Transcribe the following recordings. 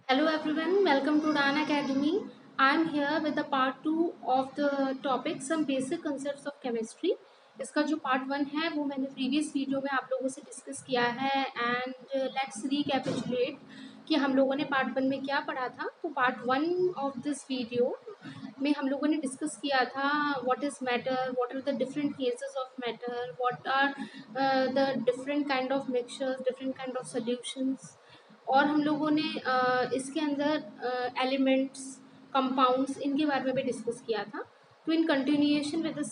Hello everyone, welcome to Udan Academy. I am here with the part 2 of the topic some basic concepts of chemistry. इसका जो part 1 है वो मैंने previous video में आप लोगों से डिस्कस किया है एंड लेट्स रिकैपिचुलेट कि हम लोगों ने पार्ट 1 में क्या पढ़ा था। तो पार्ट 1 ऑफ दिस वीडियो में हम लोगों ने डिस्कस किया था what is matter, what are the different cases of matter, what are the different kind of mixtures, different kind of solutions. और हम लोगों ने इसके अंदर एलिमेंट्स, कंपाउंड्स, इनके बारे में भी डिस्कस किया था। तो in continuation with the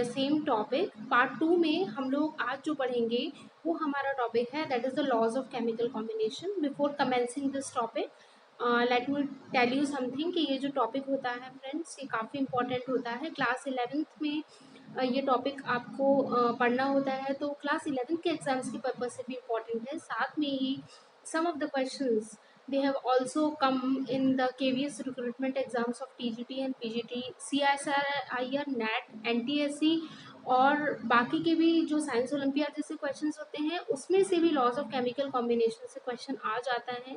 same topic part 2 में हम लोग आज जो पढ़ेंगे वो हमारा टॉपिक है that is the laws of chemical combination. Before commencing this topic let me tell you something कि ये जो टॉपिक होता है फ्रेंड्स ये काफ़ी इंपॉर्टेंट होता है। क्लास 11th में ये टॉपिक आपको पढ़ना होता है, तो क्लास 11th के एग्जाम्स के पर्पज से भी इम्पॉर्टेंट है। साथ में ही some of the questions they have also come in the KVS recruitment exams of TGT and PGT, CSIR, NET, NTSC और बाकी के भी जो साइंस ओलंपियाड जैसे क्वेश्चंस होते हैं उसमें से भी लॉज ऑफ केमिकल कॉम्बिनेशन से क्वेश्चन आ जाता है।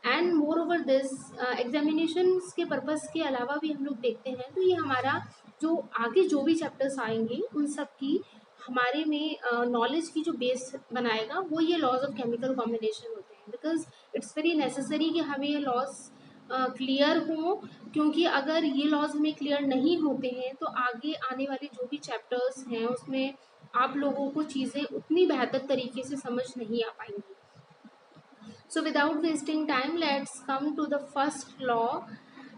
And more over this examination के पर्पज़ के अलावा भी हम लोग देखते हैं तो ये हमारा जो आगे जो भी चैप्टर्स आएंगे उन सब की हमारे में नॉलेज की जो बेस बनाएगा वो ये लॉज ऑफ केमिकल कॉम्बिनेशन होते हैं। बिकॉज इट्स वेरी नेसेसरी कि हमें ये लॉज क्लियर हो, क्योंकि अगर ये लॉज हमें क्लियर नहीं होते हैं तो आगे आने वाले जो भी चैप्टर्स हैं उसमें आप लोगों को चीज़ें उतनी बेहतर तरीके से समझ नहीं आ पाएंगी। So without wasting time, let's come to the first law.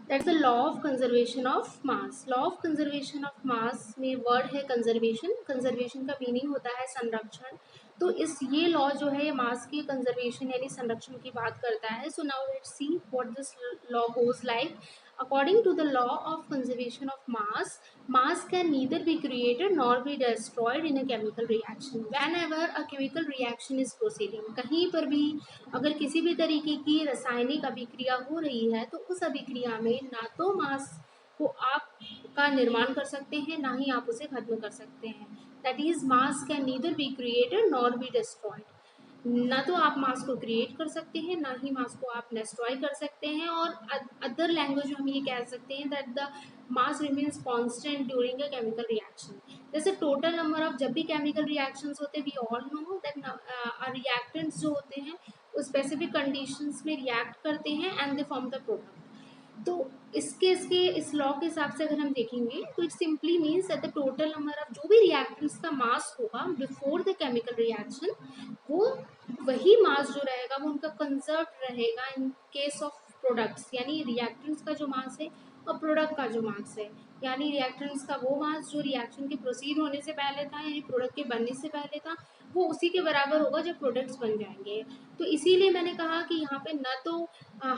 That's the law of conservation of mass. Law of conservation of mass में word है conservation. Conservation का meaning होता है संरक्षण। तो इस ये लॉ जो है ये मास की कंजर्वेशन यानी संरक्षण की बात करता है। So now let's see what this law goes like. According to the law of conservation of mass can neither be created nor be destroyed in a chemical reaction. Whenever a chemical reaction is proceeding, कहीं पर भी अगर किसी भी तरीके की रासायनिक अभिक्रिया हो रही है तो उस अभिक्रिया में ना तो मास को आप का निर्माण कर सकते हैं ना ही आप उसे खत्म कर सकते हैं। That is mass can neither be created nor be destroyed. ना तो आप मास को क्रिएट कर सकते हैं ना ही मास को आप डिस्ट्रॉय कर सकते हैं। और अदर लैंग्वेज में हम ये कह सकते हैं that the mass remains constant during a chemical reaction. जैसे टोटल नंबर ऑफ जब भी केमिकल रिएक्शंस होते हैं we all know that reactants जो होते हैं वो स्पेसिफिक कंडीशंस में रिएक्ट करते हैं and they form the product. तो इसके इस लॉ के हिसाब से अगर हम देखेंगे तो it simply means that the total number of जो भी रिएक्टेंट्स का मास होगा बिफोर द केमिकल रिएक्शन वो वही मास जो रहेगा वो उनका कंजर्व रहेगा इन केस ऑफ प्रोडक्ट्स। यानी रिएक्टेंट्स का जो मास है और प्रोडक्ट का जो मास है, यानी रिएक्टेंट्स का वो मास जो रिएक्शन के प्रोसीड होने से पहले था यानी प्रोडक्ट के बनने से पहले था वो उसी के बराबर होगा जब प्रोडक्ट्स बन जाएंगे। तो इसीलिए मैंने कहा कि यहाँ पे न तो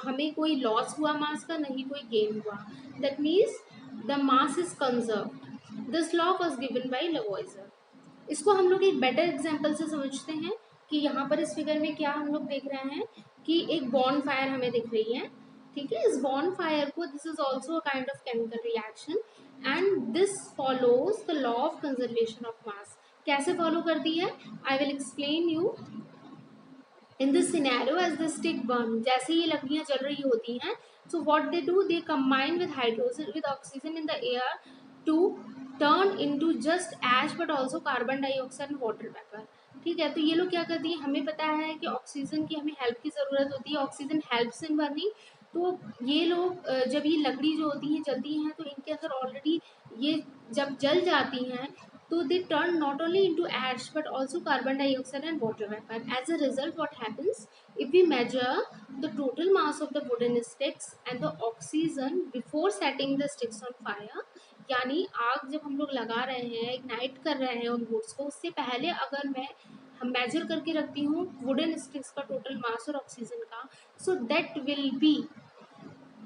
हमें कोई लॉस हुआ मास का, नहीं कोई गेन हुआ। That means the mass is conserved. This law was given by Lavoisier. इसको हम लोग एक बेटर एग्जांपल से समझते हैं कि यहाँ पर इस फिगर में क्या हम लोग देख रहे हैं कि एक बॉन फायर हमें दिख रही है। ठीक है, इस बॉन फायर को this is also a kind of chemical reaction and this follows the law of conservation of mass. कैसे फॉलो करती है I will explain you. In this scenario as the stick burn, जैसे ये लकड़ियां जल रही होती हैं so what they do they combine with hydrogen with oxygen in the air to turn into just ash but also carbon dioxide and water vapour. ठीक है, तो ये लोग क्या करती है, हमें पता है कि ऑक्सीजन की हमें हेल्प की ज़रूरत होती है, ऑक्सीजन हेल्प्स इन बर्निंग। तो ये लोग जब ये लकड़ी जो होती हैं जलती हैं तो इनके अंदर ऑलरेडी ये जब जल जाती हैं तो they turn not only into ash but also carbon dioxide and water vapor. As a result, what happens if we measure the total mass of the wooden sticks and the oxygen before setting the sticks on fire, यानी आग जब हम लोग लगा रहे हैं, ignite कर रहे हैं उन वुड्स को, उससे पहले अगर मैं हम मेजर करके रखती हूँ वुडन स्टिक्स का टोटल मास और ऑक्सीजन का, so that will be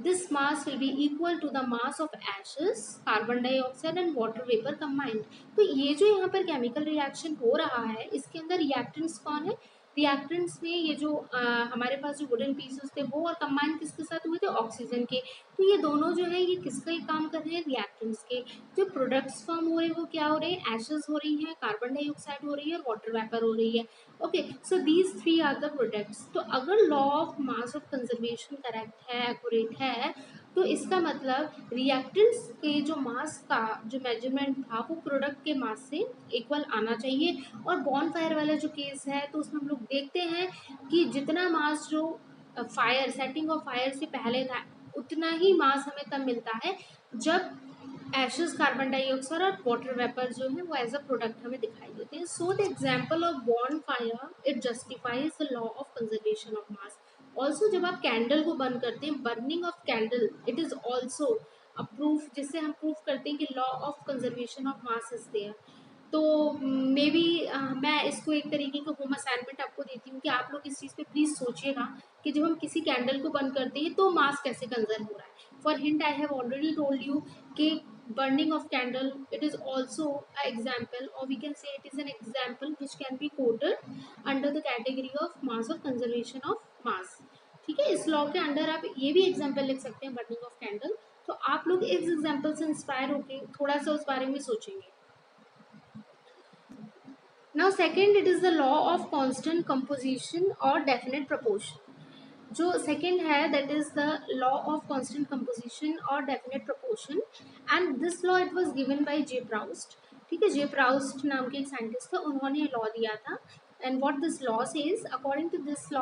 this mass will be equal to the mass of ashes, carbon dioxide and water vapor combined। तो ये जो यहाँ पर केमिकल रिएक्शन हो रहा है इसके अंदर रिएक्टेंट्स कौन है, रिएक्टेंट्स में ये जो हमारे पास जो वुडन पीसेस थे वो और कंबाइन किसके साथ हुए थे, ऑक्सीजन के। तो ये दोनों जो है ये किसका काम कर रहे हैं, रिएक्टेंट्स के। जो प्रोडक्ट्स फॉर्म हो रहे हैं वो क्या हो रहे हैं, एशेस हो रही हैं, कार्बन डाइऑक्साइड हो रही है और वाटर वेपर हो रही है। Okay, so these three are the products. तो अगर law of mass of conservation correct है, एक्यूरेट है, तो इसका मतलब रिएक्टेंट्स के जो मास का जो मेजरमेंट था वो प्रोडक्ट के मास से इक्वल आना चाहिए। और बॉन फायर वाला जो केस है तो उसमें हम लोग देखते हैं कि जितना मास जो फायर सेटिंग ऑफ फायर से पहले था उतना ही मास हमें तब मिलता है जब एशेस, कार्बन डाइऑक्साइड और वाटर वेपर जो है वो एज अ प्रोडक्ट हमें दिखाई देते हैं। So the example of bonfire it justifies the law of conservation of mass. Also जब आप कैंडल को बर्न करते हैं, burning of candle it is also a proof, जिससे हम प्रूफ करते हैं कि law of conservation of mass is there. तो मे बी मैं इसको एक तरीके का होम असाइनमेंट आपको देती हूँ कि आप लोग इस चीज़ पे प्लीज़ सोचिएगा कि जब हम किसी कैंडल को बंद करते हैं तो मास कैसे कंजर्व हो रहा है। For hint I have already told you कि burning of candle it is also an example, or we can say it is an example which can be quoted under the category of mass of conservation of mass। ठीक है, इस law के under आप ये भी example लिख सकते हैं बर्निंग ऑफ कैंडल। तो आप लोग इस एग्जाम्पल से इंस्पायर होके थोड़ा सा उस बारे में सोचेंगे। Now second, it is the law of constant composition और डेफिनेट प्रोपोर्शन। जो सेकेंड है that is the law of constant composition और definite proportion, and this law it was given by J Proust. ठीक है, जे प्राउस्ट नाम के एक scientist थे, उन्होंने ये लॉ दिया था। And what this law says, according to this law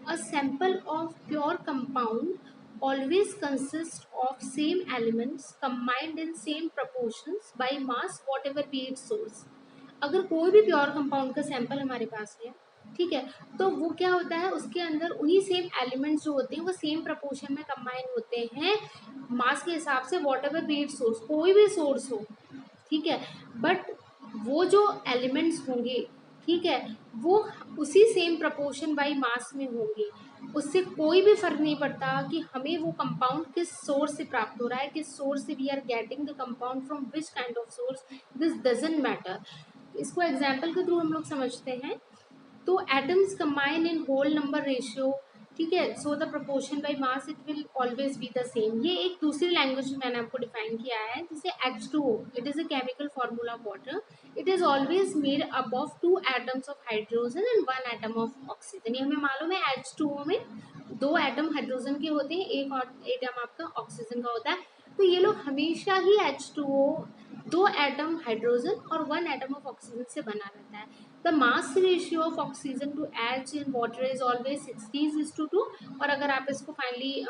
a sample of pure compound always consists of same elements combined in same proportions by mass whatever be its source। अगर कोई भी pure compound का sample हमारे पास है, ठीक है, तो वो क्या होता है, उसके अंदर उन्हीं सेम एलिमेंट्स जो होते हैं वो सेम प्रपोर्शन में कंबाइन होते हैं मास के हिसाब से, what ever be it source, कोई भी सोर्स हो। ठीक है, बट वो जो एलिमेंट्स होंगे, ठीक है, वो उसी सेम प्रपोर्शन बाई मास में होंगे। उससे कोई भी फर्क नहीं पड़ता कि हमें वो कंपाउंड किस सोर्स से प्राप्त हो रहा है, किस सोर्स से we are getting the compound from which kind of source, this doesn't matter. इसको एग्जाम्पल के थ्रू हम लोग समझते हैं। तो atoms combine in whole number ratio, ठीक है, so the proportion by mass it will always be the same. ये एक दूसरी लैंग्वेज में मैंने आपको डिफाइन किया है, जैसे H2O it is a chemical formula of water, it is always made up of 2 atoms of hydrogen and 1 atom of oxygen. ये हमें मालूम है H2O में 2 एटम हाइड्रोजन के होते हैं, एक और एटम आपका ऑक्सीजन का होता है। तो ये लोग हमेशा ही H2O 2 एटम हाइड्रोजन और 1 एटम ऑफ ऑक्सीजन से बना रहता है। The mass ratio of oxygen to H in water is always 16:2। और अगर आप इसको फाइनली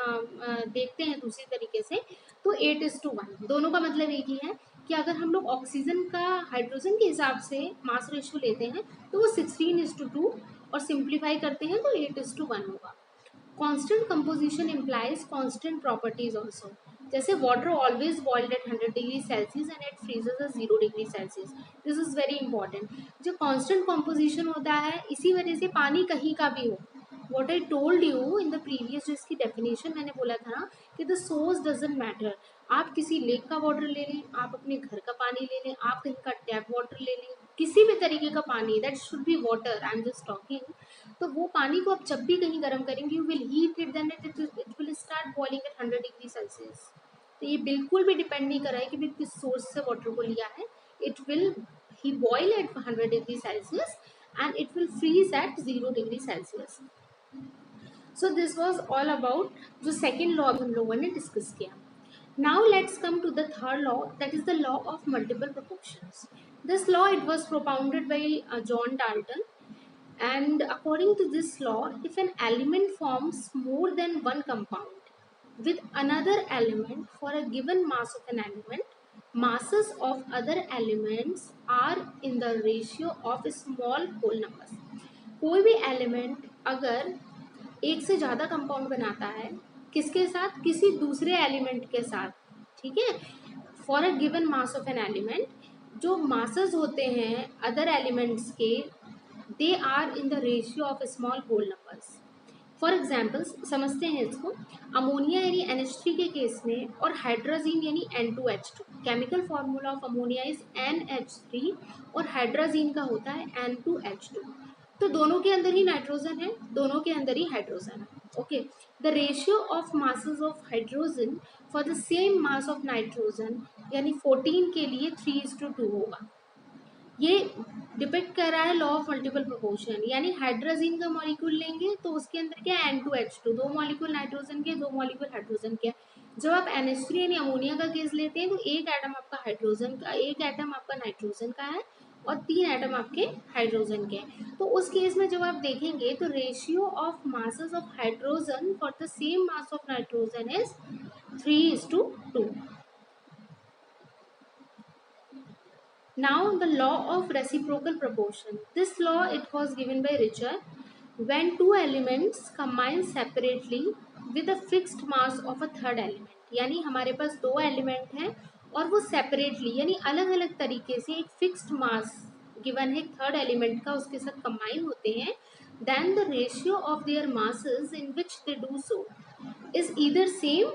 देखते हैं दूसरी तरीके से तो 8:1। दोनों का मतलब एक ही है कि अगर हम लोग ऑक्सीजन का हाइड्रोजन के हिसाब से मास रेशियो लेते हैं तो वो 16:2, और सिंप्लीफाई करते हैं तो 8:1 होगा। Constant composition implies constant properties also, जैसे water always boiled at 100 degree Celsius and it freezes at 0 degree Celsius. This is very important. जो कांस्टेंट कंपोजिशन होता है इसी वजह से पानी कहीं का भी हो, what I told you in the previous, जो इसकी डेफिनेशन मैंने बोला था ना कि द सोर्स डजेंट मैटर। आप किसी लेक का वाटर ले लें, आप अपने घर का पानी ले लें, आप कहीं का टैप वाटर ले लें, किसी भी तरीके का पानी, that should be water, I am just talking. तो वो पानी को आप जब भी कहीं गर्म करेंगे, you will heat it, then it will start boiling at 100 degree Celsius. तो ये बिल्कुल भी डिपेंड नहीं कर रहा है कि भी किस सोर्स से वाटर को लिया है, इट विल ही boil at 100 degree Celsius and it will freeze at 0 degree Celsius. So this was all about जो सेकेंड लॉ हम लोगों ने डिस्कस किया। Now let's come to the third law, that is the law of multiple proportions. This law it was propounded by John Dalton, and according to this law, if an element forms more than one compound with another element for a given mass of an element, masses of other elements are in the ratio of small whole numbers। कोई भी element अगर एक से ज़्यादा compound बनाता है, किसके साथ, किसी दूसरे एलिमेंट के साथ, ठीक है, for a given mass of an element, जो मासेस होते हैं अदर एलिमेंट्स के, they are in the ratio of small whole numbers. For examples समझते हैं इसको, अमोनिया यानी NH3 के केस में और हाइड्राजीन यानी N2H2, chemical formula of ammonia is NH3 और हाइड्राजीन का होता है N2H2। तो दोनों के अंदर ही नाइट्रोजन है, दोनों के अंदर ही हाइड्रोजन है। Okay, the ratio of masses of hydrogen for the same mass of nitrogen यानी 14 के लिए 3:2 होगा। ये डिपेक्ट कर रहा है लॉ ऑफ मल्टीपल प्रोपोर्शन, यानी हाइड्रोजन का मॉलिक्यूल लेंगे तो उसके अंदर क्या है N2H2, दो मॉलिक्यूल नाइट्रोजन के, दो मॉलिक्यूल हाइड्रोजन के। जब आप NH3 यानी अमोनिया का केस लेते हैं तो एक एटम आपका हाइड्रोजन का, एक एटम आपका नाइट्रोजन का है और 3 एटम आपके हाइड्रोजन के। तो उस केस में जब आप देखेंगे तो ratio of masses of hydrogen for the same mass of nitrogen is 3:2. Now the law of reciprocal proportion. This law it was given by Richard when two elements combine separately with a fixed mass of a third element. यानी हमारे पास दो element हैं और वो separately यानी अलग अलग तरीके से एक फिक्स्ड मास गिवन है थर्ड एलिमेंट का, उसके साथ कंबाइन होते हैं, then the ratio of their masses in which they do so is either same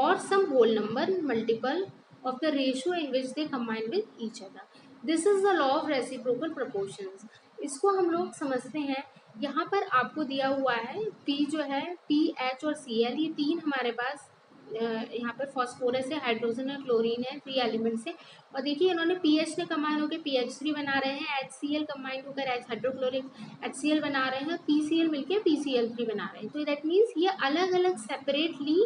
or some whole number multiple of the ratio in which they combine with each other. This is the law of reciprocal proportions. इसको हम लोग समझते हैं। यहाँ पर आपको दिया हुआ है P जो है PH और Cl, ये तीन हमारे पास यहाँ पर फॉस्फोरस है, हाइड्रोजन है, क्लोरीन है, 3 एलिमेंट्स है। और देखिए इन्होंने पीएच ने कंबाइन होकर PH3 बना रहे हैं, HCl कंबाइन होकर H हाइड्रोक्लोरिक HCl बना रहे हैं, PCl मिलकर PCl3 बना रहे हैं। तो दैट मीन्स ये अलग अलग सेपरेटली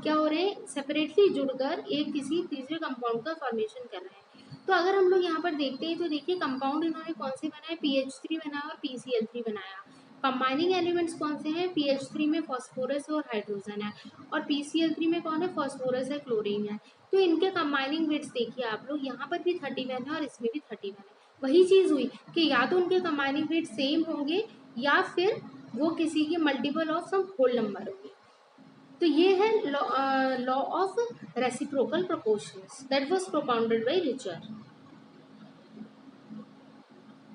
क्या हो रहे हैं, सेपरेटली जुड़कर एक किसी तीसरे कंपाउंड का फॉर्मेशन कर रहे हैं। तो अगर हम लोग यहाँ पर देखते हैं तो देखिए कंपाउंड इन्होंने कौन से बनाए, PH3 बनाया और PCl3 बनाया। कंबाइनिंग एलिमेंट्स कौन से हैं, PH3 में फॉस्फोरस और हाइड्रोजन है और PCl3 में कौन है, फॉस्फोरस है, क्लोरीन है। तो इनके कंबाइनिंग वेट्स देखिए आप लोग, यहाँ पर भी 31 है और इसमें भी 31 है। वही चीज हुई कि या तो उनके कंबाइनिंग वेट सेम होंगे या फिर वो किसी के multiple of some whole number होंगे। तो ये है law of reciprocal proportions that was propounded by Richard.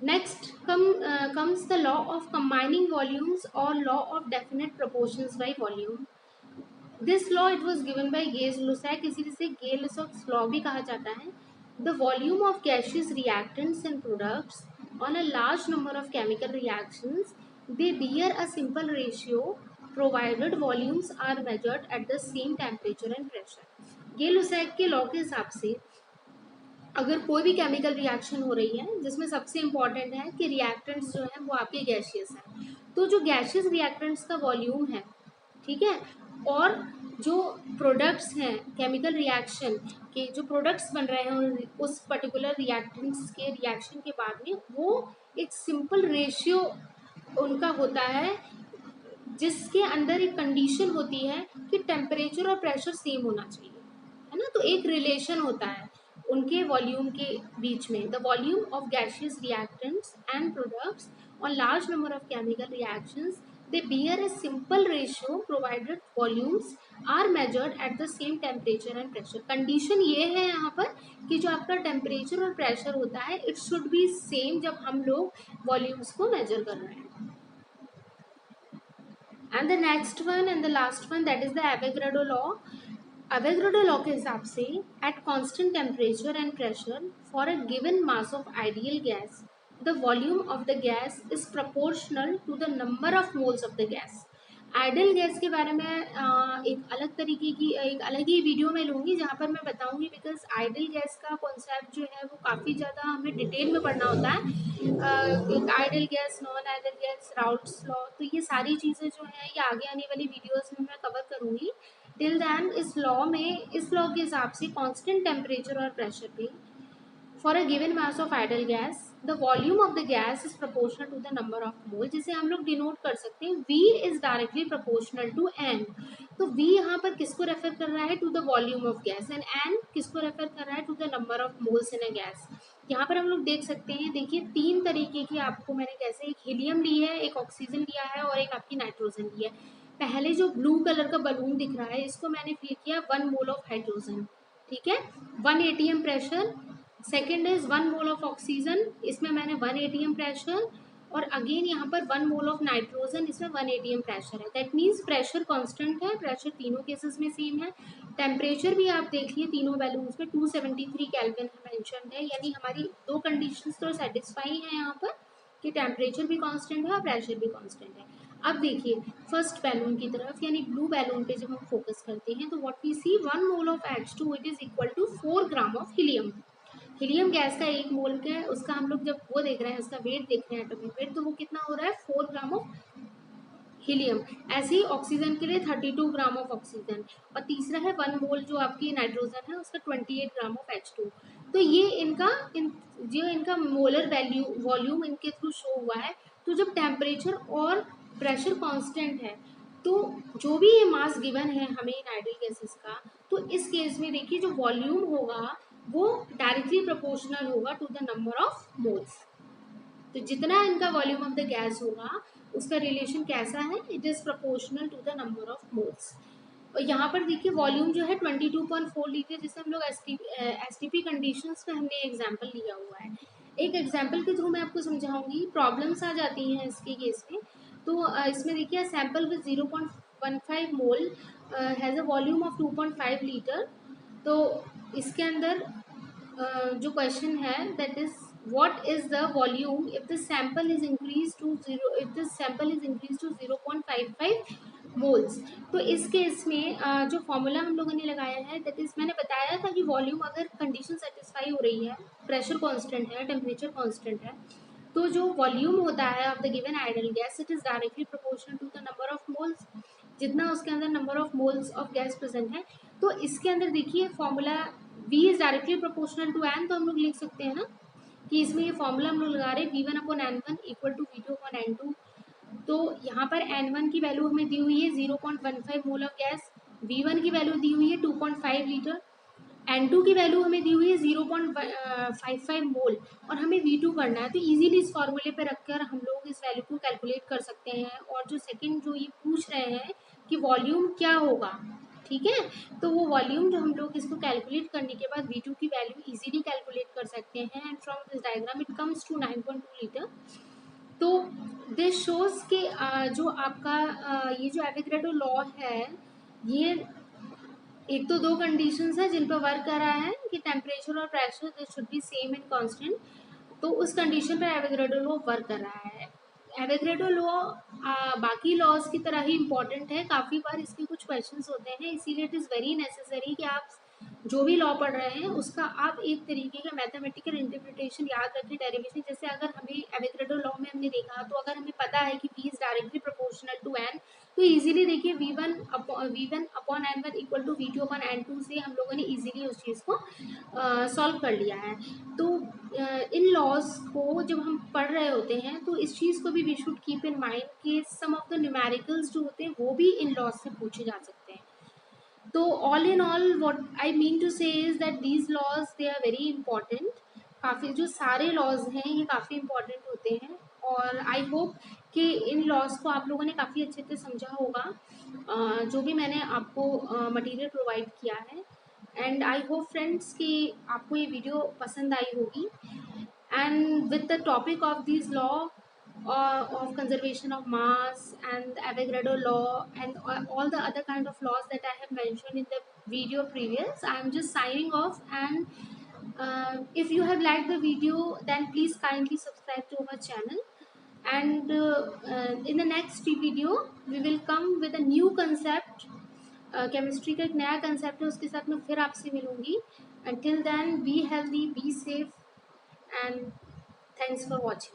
Next comes the law of combining volumes or law of definite proportions by volume. This law it was given by Gay-Lussac, इसे Gay-Lussac's law भी कहा जाता है। The volume of gaseous reactants and products on a large number of chemical reactions, they bear a simple ratio provided volumes are measured at the same temperature and pressure. Gay-Lussac के law के हिसाब से अगर कोई भी chemical reaction हो रही है जिसमें सबसे इम्पॉर्टेंट है कि रिएक्टेंट्स जो हैं वो आपके गैशियस हैं, तो जो गैशियस रिएक्टेंट्स का वॉल्यूम है, ठीक है, और जो प्रोडक्ट्स हैं केमिकल रिएक्शन के जो प्रोडक्ट्स बन रहे हैं उस पर्टिकुलर रिएक्टेंट्स के रिएक्शन के बाद में, वो एक सिंपल रेशियो उनका होता है जिसके अंदर एक कंडीशन होती है कि टेम्परेचर और प्रेशर सेम होना चाहिए, है ना। तो एक रिलेशन होता है उनके वॉल्यूम के बीच में। The volume of gaseous reactants and products on large number of chemical reactions they bear a simple ratio provided volumes are measured at the same temperature and pressure. Condition ये है यहाँ पर कि जो आपका टेम्परेचर और प्रेशर होता है इट शुड बी सेम जब हम लोग वॉल्यूम्स को मेजर कर रहे हैं। And the next one and the last one that is the Avogadro law. Avogadro law के हिसाब से at constant temperature and pressure for a given mass of ideal gas the volume of the gas is proportional to the number of moles of the gas. Ideal gas के बारे में एक अलग तरीके की एक अलग ही वीडियो में लूँगी जहाँ पर मैं बताऊँगी, बिकॉज आइडियल गैस का कॉन्सेप्ट जो है वो काफ़ी ज़्यादा हमें डिटेल में पढ़ना होता है। एक ideal gas, non ideal gas, routes law, तो ये सारी चीज़ें जो है ये आगे आने वाली वीडियोस में मैं कवर करूँगी। टिल दैन इस लॉ के हिसाब से कांस्टेंट टेम्परेचर और प्रेशर पे for a given mass of ideal gas the volume of the gas is proportional to the number of mole, जिसे हम लोग डिनोट कर सकते हैं V is directly proportional to N। तो V यहाँ पर किसको रेफर कर रहा है, to the volume of gas, and N किसको रेफर कर रहा है, to the number of moles in a gas. यहाँ पर हम लोग देख सकते हैं, देखिए 3 तरीके की आपको मैंने कैसे, एक हीलियम ली है, एक ऑक्सीजन लिया है और एक आपकी नाइट्रोजन ली है। पहले जो ब्लू कलर का बलून दिख रहा है इसको मैंने फिल किया 1 मोल ऑफ हाइड्रोजन, ठीक है, 1 atm pressure. Second is 1 mole of oxygen, इसमें मैंने 1 atm प्रेशर, और अगेन यहाँ पर 1 मोल ऑफ नाइट्रोजन, इसमें 1 atm प्रेशर है। दैट मीन्स प्रेशर कांस्टेंट है, प्रेशर तीनों केसेस में सेम है। टेम्परेचर भी आप देखिए तीनों बैलून्स में 273 केल्विन मेंशन है, यानी हमारी दो कंडीशंस तो सेटिस्फाई है यहाँ पर। कि टेम्परेचर भी कांस्टेंट है और प्रेशर भी कांस्टेंट है। अब देखिए फर्स्ट बैलून की तरफ यानी ब्लू बैलून पे जब हम फोकस करते हैं तो what we see 1 mole of H2 it is equal to 4 gram of helium. Helium gas का 1 मोल का है, उसका हम लोग जब वो देख रहे हैं, उसका वेट देख रहे हैं एटॉमिक वेट, तो वो कितना हो रहा है 4 ग्राम ऑफ हीलियम। ऐसे ही ऑक्सीजन के लिए 32 ग्राम ऑफ ऑक्सीजन, और तीसरा है 1 मोल जो आपकी नाइट्रोजन है उसका 28 ग्राम ऑफ H2। तो ये जो इनका मोलर वैल्यू वॉल्यूम इनके थ्रू शो हुआ है। तो जब टेम्परेचर और प्रेशर कांस्टेंट है तो जो भी ये मास गिवन है हमें इन आइडियल गैसेस का, तो इस केस में देखिए जो वॉल्यूम होगा वो डायरेक्टली प्रोपोर्शनल होगा to the number of moles. तो जितना इनका वॉल्यूम ऑफ द गैस होगा उसका रिलेशन कैसा है, it is proportional to the number of moles. और यहाँ पर देखिए वॉल्यूम जो है 22.4 लीटर, जिसे हम लोग एसटीपी कंडीशंस में हमने एग्जांपल लिया हुआ है। एक एग्जांपल के थ्रू मैं आपको समझाऊंगी, प्रॉब्लम्स आ जाती हैं इसके केस में। तो इसमें देखिए sample with 0.15 mole has a volume of 2.5 litre. तो इसके अंदर जो क्वेश्चन है that is what is the volume if the sample is increased to 0.55 moles. तो इस केस में जो फॉर्मूला हम लोगों ने लगाया है दैट इज, मैंने बताया था कि वॉल्यूम अगर कंडीशन सेटिस्फाई हो रही है, प्रेशर कांस्टेंट है, टेम्परेचर कांस्टेंट है, तो जो वॉल्यूम होता है of the given ideal gas it is directly proportional to the number of moles, जितना उसके अंदर number of moles of gas present है। तो इसके अंदर देखिए formula V is directly proportional to N, तो हम लोग लिख सकते हैं ना कि इसमें ये फॉर्मूला हम लोग लगा रहे हैं V1/N1 इक्वल टू V2/N2। तो यहाँ पर N1 की वैल्यू हमें दी हुई है 0.15 मोल ऑफ गैस, V1 की वैल्यू दी हुई है 2.5 लीटर, N2 की वैल्यू हमें दी हुई है 0.55 मोल, और हमें V2 करना है। तो इजीली इस फॉर्मूले पे रखकर हम लोग इस वैल्यू को कैलकुलेट कर सकते हैं। और जो सेकंड जो ये पूछ रहे हैं कि वॉल्यूम क्या होगा, ठीक है, तो वो वॉल्यूम जो हम लोग इसको कैलकुलेट करने के बाद V2 की वैल्यू इजीली कैलकुलेट कर सकते हैं। And from this diagram it comes to 9.2 litre. तो दिस शोज के जो आपका ये जो एवोगैड्रो लॉ है, ये एक तो दो कंडीशंस है जिन पर वर्क कर रहा है कि टेम्परेचर और pressure this should be same and constant. तो उस कंडीशन पर एवोगैड्रो लॉ वर्क कर रहा है। एवोगैड्रो लॉ बाकी लॉज की तरह ही इम्पोर्टेंट है, काफ़ी बार इसके कुछ क्वेश्चंस होते हैं, इसीलिए इट इज़ वेरी नेसेसरी कि आप जो भी लॉ पढ़ रहे हैं उसका आप एक तरीके का मैथमेटिकल इंटरप्रिटेशन याद रखें, डेरिवेशन। जैसे अगर हमें एवोगैड्रो लॉ में हमने देखा, तो अगर हमें पता है कि V is directly proportional to N, तो इजीली देखिए V1/N1 इक्वल टू V2/N2 से हम लोगों ने इजीली उस चीज़ को सॉल्व कर लिया है। तो इन लॉज को जब हम पढ़ रहे होते हैं तो इस चीज़ को भी we should keep in mind कि सम ऑफ द न्यूमेरिकल्स जो होते हैं वो भी इन लॉज से पूछे जा सकते हैं। तो all in all what I mean to say is that these laws they are very important. काफ़ी जो सारे लॉज हैं ये काफ़ी इंपॉर्टेंट होते हैं, और आई होप कि इन लॉज को आप लोगों ने काफ़ी अच्छे से समझा होगा जो भी मैंने आपको मटेरियल प्रोवाइड किया है। एंड आई होप फ्रेंड्स कि आपको ये वीडियो पसंद आई होगी। And with the topic of this law of conservation of mass and the Avogadro law and all the other kind of laws that I have mentioned in the video previous, I am just signing off. And if you have liked the video then please kindly subscribe to our channel. And in the next video we will come with a new concept, chemistry का एक नया concept है, उसके साथ मैं फिर आपसे मिलूंगी। until then be healthy, be safe, and thanks for watching.